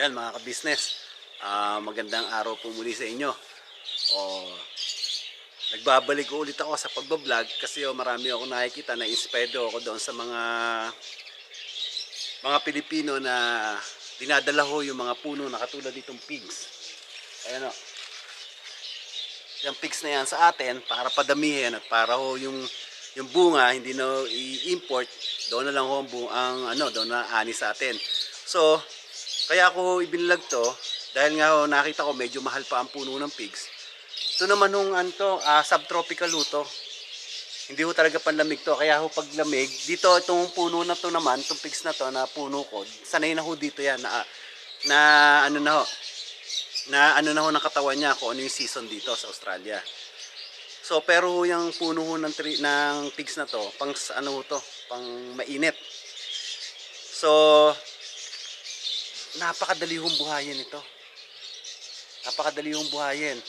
Yan mga ka-business, magandang araw po muli sa inyo. O, nagbabalik ulit ako sa pagbablog kasi marami ako nakikita na inspired ako doon sa mga Pilipino na dinadala ho yung mga puno na katulad ditong pigs. Ayan o, yung pigs na yan sa atin para padamihin at para ho yung bunga hindi na i-import, doon na lang ho doon na ani sa atin. So, kaya ako ibinlag to dahil nga ho, nakita ko medyo mahal pa ang puno ng pigs. Ito naman hong subtropical ho to. Hindi ho talaga panlamig to. Kaya ho pag lamig, dito itong puno na to naman, itong pigs na to na puno ko, sanay na ho dito yan na ano na ho, ng katawan niya kung ano yung season dito sa Australia. So pero ho yung puno ho ng pigs na to, pang ano ho to, pang mainit. So napakadali hong buhayin ito. Napakadali hong buhayin.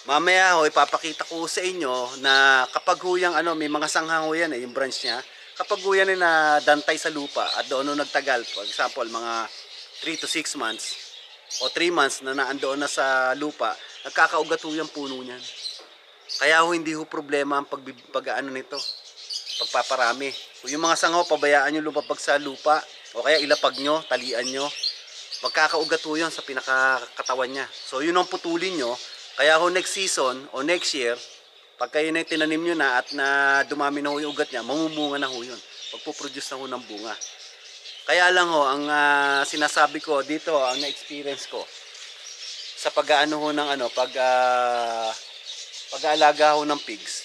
Mamaya ho, ipapakita ko sa inyo na kapag ho yung, may mga sanghang ho yan yung branch niya. Kapag ho yan na dantay sa lupa at doon nagtagal, for example, mga 3 to 6 months o 3 months na naandoon na sa lupa, nagkakaugat ho yung puno niyan. Kaya ho hindi ho problema ang pag-ano nito, pagpaparami. Kung yung mga sanghaw, pabayaan nyo lumapag sa lupa o kaya ilapag nyo, talian nyo, magkakaugat ho yun sa pinakakatawan niya. So yun ang putulin nyo. Kaya ho next season o next year, pag kayo na tinanim nyo na at na dumami na ho yung ugat niya, mamumunga na ho yun. Pagpuproduce na ho ng bunga. Kaya lang ho, ang sinasabi ko dito, ang na-experience ko sa pag-aano ho ng pag-aalaga ho ng pigs.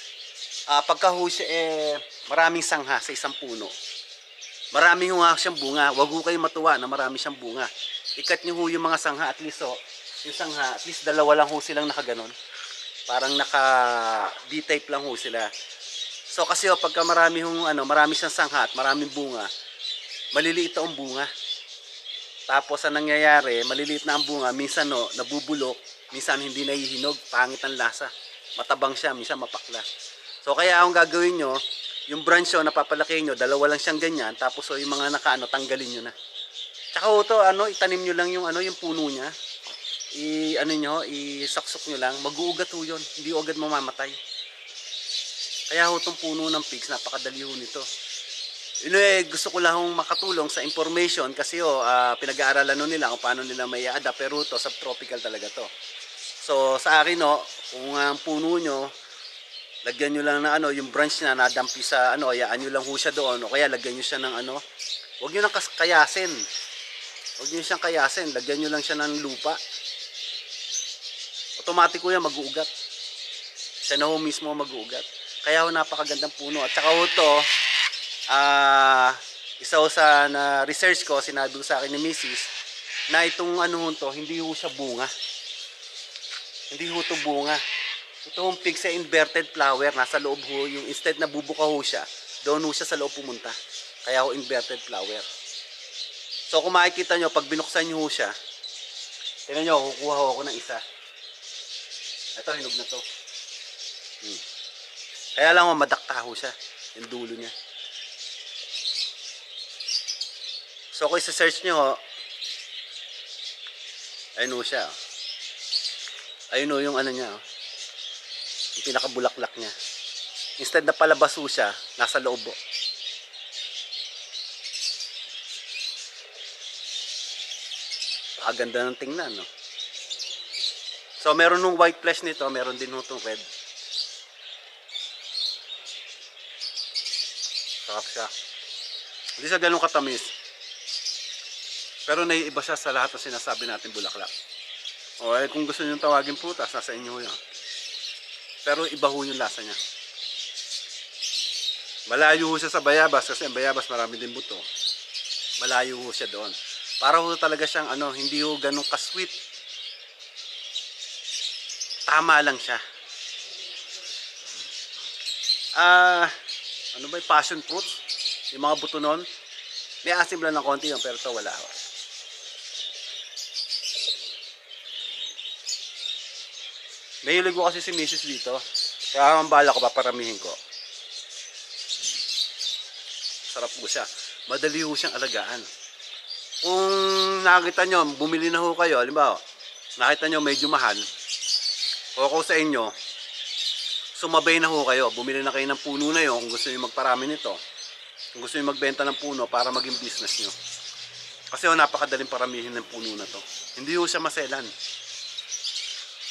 Pagka ho siya maraming sangha sa isang puno. Marami ho nga siyang bunga. Wag ho kayo matuwa na marami siyang bunga. Ikat niyo ho yung mga sangha at least yung sangha, at least dalawa lang ho silang nakaganon. Parang naka D-type lang ho sila. So kasi pagka marami siyang sangha at maraming bunga, maliliit ang bunga. Tapos ang nangyayari, maliliit na ang bunga, minsan nabubulok, minsan hindi nahihinog, pangit ang lasa. Matabang siya, minsan mapakla. So kaya ang gagawin nyo, yung branch na papalaki nyo, dalawa lang siyang ganyan, tapos yung mga tanggalin nyo na. Tsaka itanim nyo lang yung puno niya. Isaksok nyo lang, mag-uugat ho yun, hindi agad mamamatay. Kaya ho itong puno ng pigs, napakadali ho nito. Gusto ko lang makatulong sa information kasi pinag-aaralan nila kung paano nila may adapt, pero ito subtropical talaga to. So sa akin kung ang puno nyo, lagyan nyo lang na yung branch na nadampi sa hayaan nyo lang ho siya doon, o kaya lagyan nyo siya ng huwag nyo nang kayasin. Huwag nyo siyang kayasin, lagyan nyo lang siya ng lupa. Automatic ko yan mag-uugat. Siya na ho mismo mag-uugat. Kaya ho napakagandang puno. At saka ho to, isa ho sa na research ko, sinabi ko sa akin ni Mrs. na itong to, hindi ho siya bunga. Hindi ho to bunga. Ito hong pig sa inverted flower, nasa loob ho, yung instead na bubuka ho siya, doon ho siya sa loob pumunta. Kaya ho inverted flower. So kung makikita nyo, pag binuksan nyo ho siya, tingnan nyo, kukuha ho ako ng isa. Ito, hinog na to. Kaya lang madakta ho siya, yung dulo niya. So kung isa-search nyo, ayun ho siya. Ayun ho yung niya. Yung pinakabulaklak niya. Instead na palabas ho siya, nasa loob ho. Ganda ng tingnan, no? So meron nung white flesh nito, meron din nung red. Sarap siya. Hindi siya ganun katamis. Pero naiiba siya sa lahat ng sinasabi natin bulaklak. O kung gusto niyo tawagin prutas, nasa inyo yan. Pero iba ho yung lasa niya. Malayo ho siya sa bayabas kasi ang bayabas marami din buto. Malayo ho siya doon. Para ho talaga siyang hindi ho ganun ka-sweet. Tama lang siya. Ano ba yung passion fruit? Yung mga buto nun. May asim lang ng konti yun, pero ito wala ho. Mahilig ko kasi si Mrs. dito. Kaya ang bala ko, paparamihin ko. Sarap po siya. Madali ho siyang alagaan. Kung nakita nyo, bumili na ho kayo, halimbawa, nakita nyo medyo mahal, o ako sa inyo, sumabay na ho kayo, bumili na kayo ng puno na yun kung gusto nyo magparami nito, kung gusto nyo magbenta ng puno para maging business nyo. Kasi ho, napakadaling paramihin ng puno na to. Hindi ho siya maselan.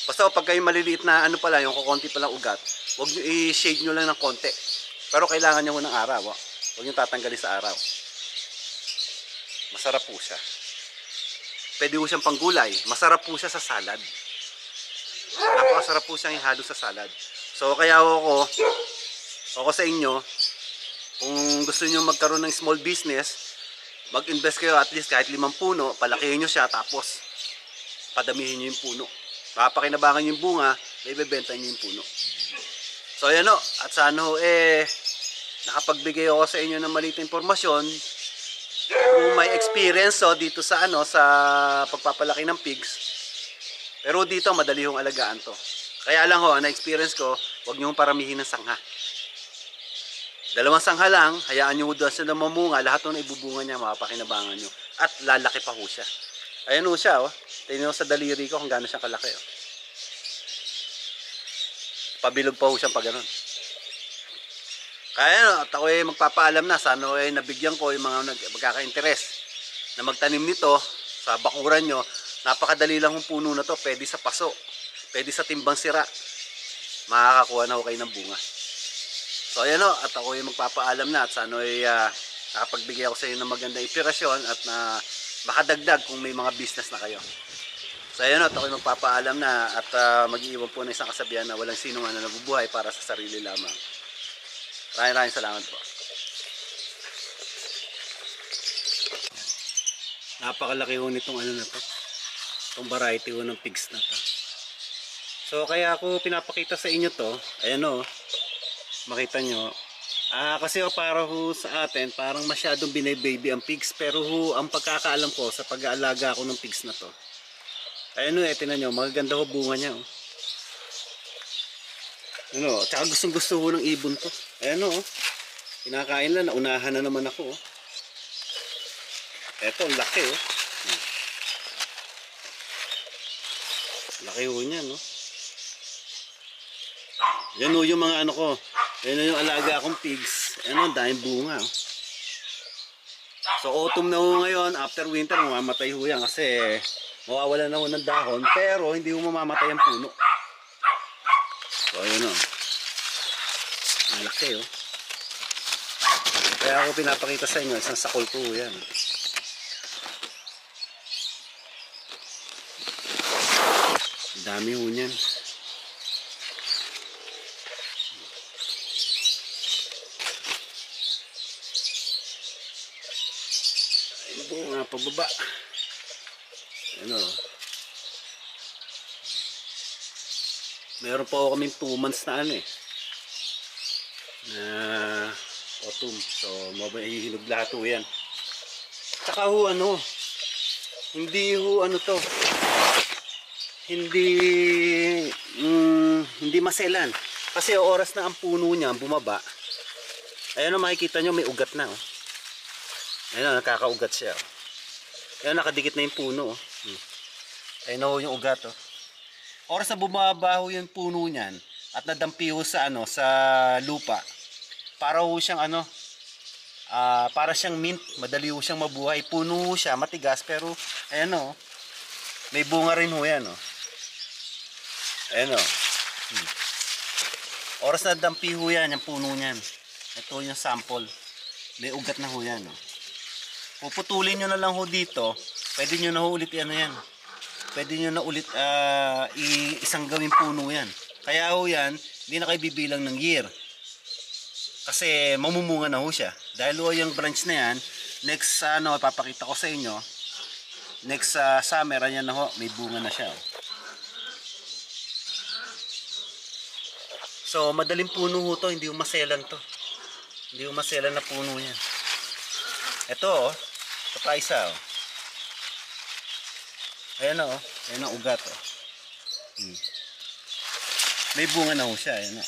Basta pag kayo maliliit na ano pala, yung kukonti palang ugat, huwag nyo i-shade nyo lang ng konti. Pero kailangan nyo ng araw. Huwag nyo tatanggalin sa araw. Masarap po siya. Pwede po siyang panggulay. Masarap po siya sa salad. Napakasarap po siyang ihalo sa salad. So kaya ako sa inyo, kung gusto niyo magkaroon ng small business, mag-invest kayo at least kahit 5 puno, palakihin niyo siya tapos padamihin niyo yung puno. Makapakinabangan yung bunga, may ibebenta niyo yung puno. So ayan o, at sana nakapagbigay ako sa inyo ng maliit informasyon kung may experience dito sa sa pagpapalaki ng pigs. Pero dito madali yung alagaan to. Kaya lang ang na-experience ko, huwag niyo paramihin ng sangha. 2 sangha lang, hayaan niyo doon sila mamunga, lahat ng ibubunga niya mapapakinabangan niyo at lalaki pa ho siya. Ayan ho siya Tingnan niyo sa daliri ko kung gaano siya kalaki Pabilog pa ho siyang pag ganun. Kaya at ako magpapaalam na, sana nabigyan ko yung mga magkaka-interest na magtanim nito sa bakuran nyo. Napakadali lang yung puno na to, pwede sa paso, pwede sa timbang sira, makakakuha na ho kayo ng bunga. So ayan at ako magpapaalam na at sana nakapagbigay ako sa inyo ng magandang inspirasyon at makadagdag kung may mga business na kayo. So ayan at ako magpapaalam na at mag-iiwan po ng isang kasabihan na walang sino man na nabubuhay para sa sarili lamang. Maraming salamat po. Napakalaki ho nitong na to. Itong variety ho ng pigs na to. So kaya ako pinapakita sa inyo to. Ayan makita nyo. Kasi para ho sa atin, parang masyadong binababy ang pigs. Pero ang pagkakaalam ko sa pag-aalaga ako ng pigs na to. Ayan tinan nyo, magaganda ho bunga niya tsaka gustong gusto ho ng ibon to. Ayan kinakain lang, naunahan na naman ako Eto, laki laki ho niya Yan yung mga ko. Yan yung alaga akong pigs. Ayan daming bunga So autumn na ho ngayon, after winter mamamatay ho yan kasi mawawala na ho ng dahon pero hindi ho mamamatay ang puno. So ayun malaki Kaya ako pinapakita sa inyo isang sakol po yan. Dami ho niyan. Ayun po nga pababa. Meron pa ako kaming 2 months na na autumn. So mahihinog lahat ho yan. Tsaka ho hindi ho to. Hindi maselan. Kasi oras na ang puno niya bumaba. Ayan makikita nyo may ugat na Ayan nakakaugat siya Ayan nakadikit na yung puno Ayan yung ugat Oras na bumabaho yung puno niyan at nadampi ho sa sa lupa. Para ho siyang para siyang mint, madali ho siyang mabuhay. Puno ho siya, matigas pero ayan may bunga rin ho yan Ayan Oras na dampi ho yan, yung puno niyan. Ito yung sample. May ugat na ho yan Puputulin nyo na lang ho dito. Pwede nyo na ho ulit yan. Pwede nyo na ulit isang gawing puno yan. Kaya ho yan, hindi na kayo bibilang ng year. Kasi mamumunga na ho siya. Dahil ho yung branch na yan, next ipapakita ko sa inyo, next summer, yan na ho, may bunga na siya So madaling puno ho to, hindi ho maselan to. Hindi ho maselan na puno yan. Ito ito pa isa Ayan ayan ang ugat May bunga na ho siya, ayan